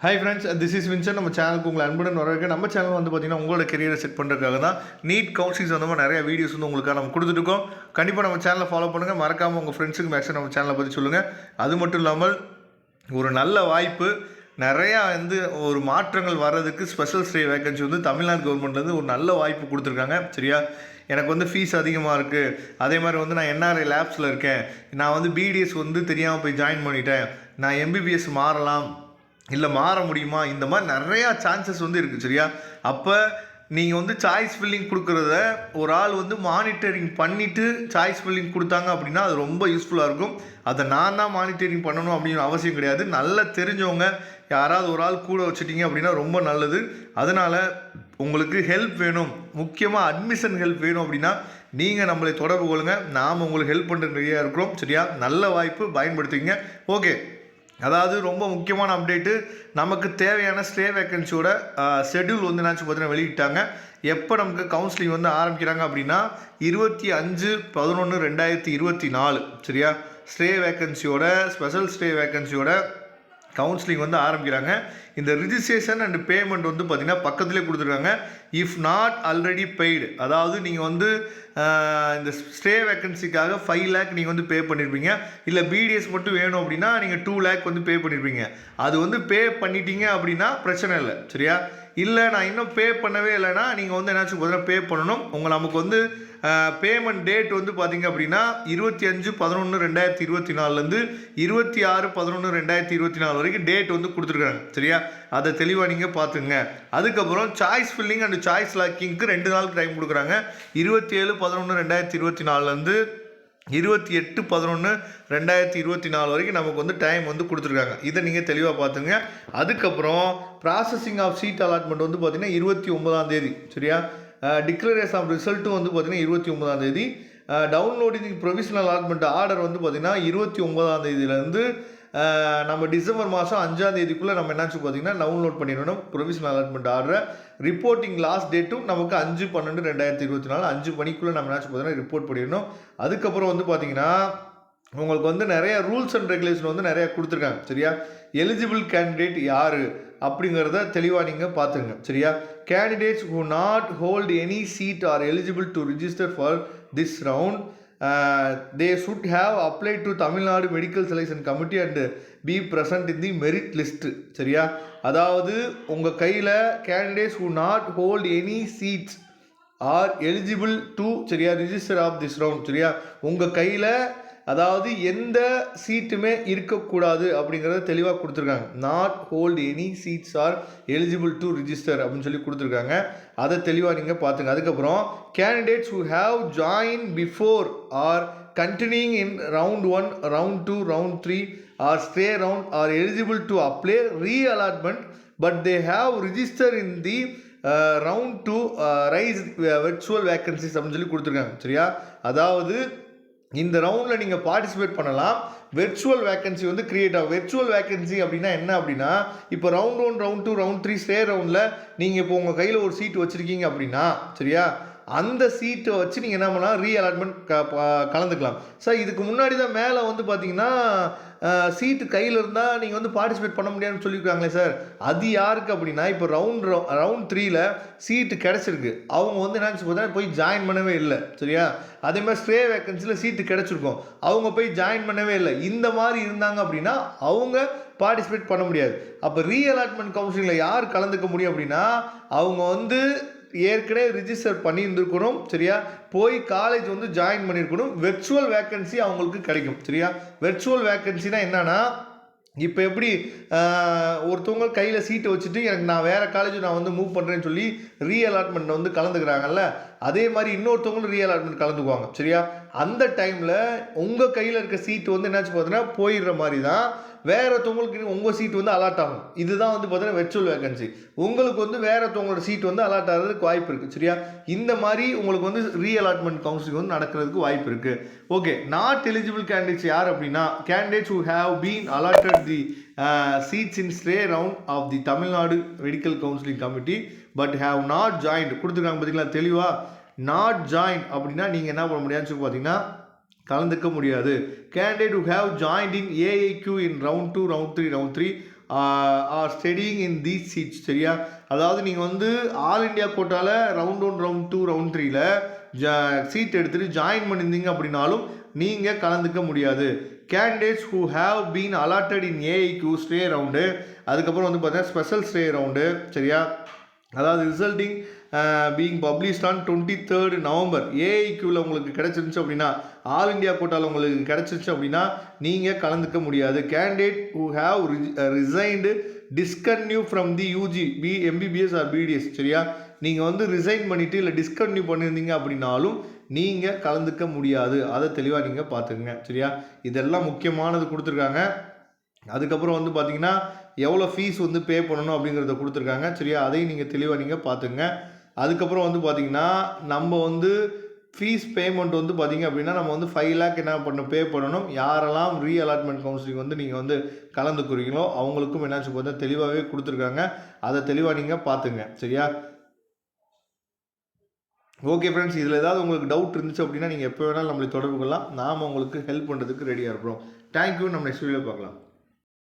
Hi friends, this is Vinson. நம்ம சேனலுக்கு உங்களை அன்புடன் வரவேற்க. நம்ம சேனல் வந்து பார்த்தீங்கன்னா உங்களோட கெரியரை செட் பண்ணுறதுக்காக தான் நீட் கவுன்சிலிங்ஸ் அந்த மாதிரி நிறைய வீடியோஸ் வந்து உங்களுக்காக நம்ம கொடுத்துருக்கோம். கண்டிப்பாக நம்ம சேனலை ஃபாலோ பண்ணுங்கள். மறக்காமல் உங்கள் ஃப்ரெண்ட்ஸுக்கு மேக்ஸிமம் நம்ம சேனலை பற்றி சொல்லுங்கள். அது மட்டும் இல்லாமல் ஒரு நல்ல வாய்ப்பு நிறையா வந்து ஒரு மாற்றங்கள் வர்றதுக்கு ஸ்பெஷல் ஸ்டே வேகன்சி வந்து தமிழ்நாடு கவர்மெண்ட்லேருந்து ஒரு நல்ல வாய்ப்பு கொடுத்துருக்காங்க. சரியா, எனக்கு வந்து ஃபீஸ் அதிகமாக இருக்குது, அதே மாதிரி வந்து நான் என்ஆர்ஐ லேப்ஸில் இருக்கேன், நான் வந்து பிடிஎஸ் வந்து தெரியாமல் போய் ஜாயின் பண்ணிட்டேன், நான் எம்பிபிஎஸ் மாறலாம் இல்லை மாற முடியுமா, இந்த மாதிரி நிறையா சான்சஸ் வந்து இருக்குது. சரியா, அப்போ நீங்கள் வந்து சாய்ஸ் ஃபில்லிங் கொடுக்குறத ஒரு ஆள் வந்து மானிட்டரிங் பண்ணிவிட்டு சாய்ஸ் ஃபில்லிங் கொடுத்தாங்க அப்படின்னா அது ரொம்ப யூஸ்ஃபுல்லாக இருக்கும். அதை நான் தான் மானிட்டரிங் பண்ணணும் அப்படின்னு அவசியம் கிடையாது. நல்லா தெரிஞ்சவங்க யாராவது ஒரு ஆள் கூட வச்சுட்டிங்க அப்படின்னா ரொம்ப நல்லது. அதனால் உங்களுக்கு ஹெல்ப் வேணும், முக்கியமாக அட்மிஷன் ஹெல்ப் வேணும் அப்படின்னா நீங்கள் நம்மளை தொடர்பு கொள்ளுங்கள். நாம் உங்களுக்கு ஹெல்ப் பண்ணுறது ரெடியாக இருக்கிறோம். சரியா, நல்ல வாய்ப்பு, பயன்படுத்திங்க. ஓகே, அதாவது ரொம்ப முக்கியமான அப்டேட்டு, நமக்கு தேவையான ஸ்டே வேக்கன்சியோட ஷெட்யூல் வந்து என்னாச்சு பார்த்தீங்கன்னா வெளியிட்டாங்க. எப்போ நமக்கு கவுன்சிலிங் வந்து ஆரம்பிக்கிறாங்க அப்படின்னா 25/11/2024. சரியா, ஸ்டே வேக்கன்சியோட ஸ்பெஷல் ஸ்டே வேக்கன்சியோட கவுன்சிலிங் வந்து ஆரம்பிக்கிறாங்க. இந்த ரிஜிஸ்ட்ரேஷன் அண்ட் பேமெண்ட் வந்து பார்த்திங்கன்னா பக்கத்துலேயே கொடுத்துருக்காங்க. இஃப் நாட் ஆல்ரெடி பெய்டு, அதாவது நீங்கள் வந்து இந்த ஸ்டே வேக்கன்சிக்காக 5 lakh நீங்கள் வந்து பே பண்ணியிருப்பீங்க, இல்லை பிடிஎஸ் மட்டும் வேணும் அப்படின்னா நீங்கள் 2 lakh வந்து பே பண்ணியிருப்பீங்க. அது வந்து பே பண்ணிட்டீங்க அப்படின்னா பிரச்சனை இல்லை. சரியா, இல்லை நான் இன்னும் பே பண்ணவே இல்லைன்னா நீங்கள் வந்து என்னாச்சும் பார்த்தீங்கன்னா பே பண்ணணும். நமக்கு வந்து பேமெண்ட் டேட் வந்து பார்த்திங்க அப்படின்னா 25/11/2024 26/11/2024 வரைக்கும் டேட் வந்து கொடுத்துருக்காங்க. சரியா, அதை தெளிவாக நீங்கள் பார்த்துங்க. அதுக்கப்புறம் சாய்ஸ் ஃபில்லிங் அண்ட் சாய்ஸ் லாக்கிங்க்கு 2 நாளுக்கு டைம் கொடுக்குறாங்க. 27/11/2024 28/11/2024 வரைக்கும் நமக்கு வந்து டைம் வந்து கொடுத்துருக்காங்க. இதை நீங்கள் தெளிவாக பார்த்துங்க. அதுக்கப்புறம் ப்ராசஸிங் ஆஃப் சீட் அலாட்மெண்ட் வந்து பார்த்திங்கன்னா 29ஆம் தேதி. சரியா, டிக்ளரேஷன் ஆஃப் ரிசல்ட்டும் வந்து பார்த்திங்கன்னா 29ஆம் தேதி. டவுன்லோடிங் ப்ரொவிஷனல் அலாட்மெண்ட் ஆர்டர் வந்து பார்த்திங்கன்னா 29ஆம் தேதியிலேருந்து நம்ம டிசம்பர் மாதம் 5ஆம் தேதிக்குள்ளே நம்ம என்னாச்சு பார்த்திங்கன்னா டவுன்லோட் பண்ணிடணும் ப்ரொவிஷனல் அலாட்மெண்ட் ஆர்டரை. ரிப்போர்ட்டிங் லாஸ்ட் டேட்டும் நமக்கு 5/12/2024 5 மணிக்குள்ளே நம்ம என்னாச்சு பார்த்திங்கன்னா ரிப்போர்ட் பண்ணிடணும். அதுக்கப்புறம் வந்து பார்த்திங்கன்னா உங்களுக்கு வந்து நிறைய ரூல்ஸ் அண்ட் ரெகுலேஷன் வந்து நிறையா கொடுத்துருக்காங்க. சரியா, எலிஜிபிள் கேண்டிடேட் யார் அப்படிங்கிறத தெளிவாக நீங்கள் பார்த்துங்க. சரியா, candidates who not hold any seat are eligible to register for this round they should have applied to Tamil Nadu Medical Selection Committee and be present in the merit list. சரியா, அதாவது உங்கள் கையில் candidates who not hold any seats are eligible to சரியா register of this round. சரியா, உங்கள் கையில் அதாவது எந்த சீட்டுமே இருக்கக்கூடாது அப்படிங்கிறத தெளிவாக கொடுத்துருக்காங்க. Not hold any seats are eligible to register அப்படின்னு சொல்லி கொடுத்துருக்காங்க. அதை தெளிவாக நீங்கள் பார்த்துங்க. அதுக்கப்புறம் candidates who have join before are continuing in round 1, round 2, round 3 or stray round are eligible to apply reallotment but they have register in the round 2 raise virtual vacancies அப்படின்னு சொல்லி கொடுத்துருக்காங்க. சரியா, அதாவது இந்த ரவுண்டில் நீங்கள் பார்ட்டிசிபேட் பண்ணலாம். வெர்ச்சுவல் வேக்கன்சி வந்து கிரியேட் ஆகும். வெர்ச்சுவல் வேக்கன்சி அப்படின்னா என்ன அப்படின்னா, இப்போ ரவுண்ட் 1, ரவுண்ட் 2, ரவுண்ட் 3 ஸ்டே ரவுண்டில் நீங்கள் இப்போ உங்கள் கையில் ஒரு சீட் வச்சுருக்கீங்க அப்படின்னா, சரியா, அந்த சீட்டை வச்சு நீங்கள் என்ன பண்ணலாம், ரீஅலாட்மெண்ட் கலந்துக்கலாம். சார், இதுக்கு முன்னாடி தான் மேலே வந்து பார்த்தீங்கன்னா சீட்டு கையில் இருந்தால் நீங்கள் வந்து பார்ட்டிசிபேட் பண்ண முடியாதுன்னு சொல்லியிருக்காங்களே சார். அது யாருக்கு அப்படின்னா, இப்போ ரவுண்ட் 3ல் சீட்டு கிடச்சிருக்கு, அவங்க வந்து என்ன பார்த்தா போய் ஜாயின் பண்ணவே இல்லை. சரியா, அதே மாதிரி ஸ்டே வேக்கன்சியில் சீட்டு கிடச்சிருக்கும், அவங்க போய் ஜாயின் பண்ணவே இல்லை. இந்த மாதிரி இருந்தாங்க அப்படின்னா அவங்க பார்ட்டிசிபேட் பண்ண முடியாது. அப்போ ரீஅலாட்மெண்ட் கவுன்சிலிங்கில் யார் கலந்துக்க முடியும் அப்படின்னா, அவங்க வந்து ஏற்கனவே ரிஜிஸ்டர் பண்ணியிருந்துருக்கணும். சரியா, போய் காலேஜ் வந்து ஜாயின் பண்ணியிருக்கணும். வெர்ச்சுவல் வேக்கன்சி அவங்களுக்கு கிடைக்கும். சரியா, வெர்ச்சுவல் வேக்கன்சினா என்னன்னா, இப்போ எப்படி ஒருத்தவங்க கையில் சீட்டை வச்சுட்டு எனக்கு நான் வேறு காலேஜ் நான் வந்து மூவ் பண்ணுறேன்னு சொல்லி ரீஅலாட்மெண்ட் வந்து கலந்துக்கிறாங்கல்ல, அதே மாதிரி இன்னொருத்தவங்களும் ரீஅலாட்மெண்ட் கலந்துக்குவாங்க. சரியா, அந்த டைமில் உங்கள் கையில் இருக்க சீட்டு வந்து என்னாச்சு பார்த்தீங்கன்னா போயிடுற மாதிரி தான் வேறு ஒருத்தவங்களுக்கு உங்கள் சீட் வந்து அலாட் ஆகும். இதுதான் வந்து பார்த்தீங்கன்னா வெர்ச்சுவல் வேக்கன்சி. உங்களுக்கு வந்து வேறு ஒருத்தவங்களோட சீட் வந்து அலாட் ஆகிறதுக்கு வாய்ப்பு இருக்குது. சரியா, இந்த மாதிரி உங்களுக்கு வந்து ரீஅலாட்மெண்ட் கவுன்சிலிங் வந்து நடக்கிறதுக்கு வாய்ப்பு இருக்குது. ஓகே, நாட் எலிஜிபிள் கேண்டிடேட்ஸ் யார் அப்படின்னா, candidates who have been allotted the seats in stray round of the Tamil Nadu medical counselling committee but have not joined கொடுத்துருக்காங்க. பார்த்தீங்களா தெளிவாக, நாட் ஜாயின் அப்படின்னா நீங்கள் என்ன பண்ண முடியாதுன்னு சொல்லி பார்த்தீங்கன்னா கலந்துக்க முடியாது. Candidate who have joined in AIQ in round 2, round 3, round 3 are studying in these seats. சரியா, அதாவது நீங்கள் வந்து ஆல் இண்டியா கோட்டாவில் ரவுண்ட் 1 ரவுண்ட் 2 ரவுண்ட் 3ல சீட் எடுத்துகிட்டு ஜாயின் பண்ணியிருந்தீங்க அப்படின்னாலும் நீங்கள் கலந்துக்க முடியாது. Candidates who have been allotted in AIQ stay round, அதுக்கப்புறம் வந்து பார்த்தீங்கன்னா ஸ்பெஷல் ஸ்டே ரவுண்டு. சரியா, அதாவது resulting being published on 23rd November. ஏஐக்யூவில் உங்களுக்கு கிடச்சிருந்துச்சு அப்படின்னா, ஆல் இண்டியா கோட்டாவில் உங்களுக்கு கிடச்சிருச்சு அப்படின்னா நீங்கள் கலந்துக்க முடியாது. Candidate who have resigned discontinue from the UG MBBS or BDS. சரியா, நீங்கள் வந்து ரிசைன் பண்ணிவிட்டு இல்லை டிஸ்கன்டினியூ பண்ணியிருந்தீங்க அப்படின்னாலும் நீங்கள் கலந்துக்க முடியாது. அதை தெளிவாக நீங்கள் பார்த்துக்குங்க. சரியா, இதெல்லாம் முக்கியமானது கொடுத்துருக்காங்க. அதுக்கப்புறம் வந்து பார்த்தீங்கன்னா எவ்வளோ ஃபீஸ் வந்து பே பண்ணணும் அப்படிங்கிறத கொடுத்துருக்காங்க. சரியா, அதையும் நீங்கள் தெளிவாக நீங்கள் பார்த்துங்க. அதுக்கப்புறம் வந்து பார்த்தீங்கன்னா நம்ம வந்து ஃபீஸ் பேமெண்ட் வந்து பார்த்தீங்க அப்படின்னா நம்ம வந்து 5 lakh என்ன பே பண்ணணும். யாரெல்லாம் அலாட்மெண்ட் கவுன்சிலிங் வந்து நீங்கள் வந்து கலந்துக்குறீங்களோ அவங்களுக்கும் என்னாச்சு பார்த்தா தெளிவாகவே கொடுத்துருக்காங்க. அதை தெளிவாக நீங்கள் பார்த்துங்க. சரியா, ஓகே ஃப்ரெண்ட்ஸ், இதில் ஏதாவது உங்களுக்கு டவுட் இருந்துச்சு அப்படின்னா நீங்கள் எப்போ வேணாலும் நம்மளை தொடர்பு கொள்ளலாம். நாம் உங்களுக்கு ஹெல்ப் பண்ணுறதுக்கு ரெடியாக இருக்கிறோம். தேங்க்யூ. நம்ம நெக்ஸ்ட் வீடியோ பார்க்கலாம்.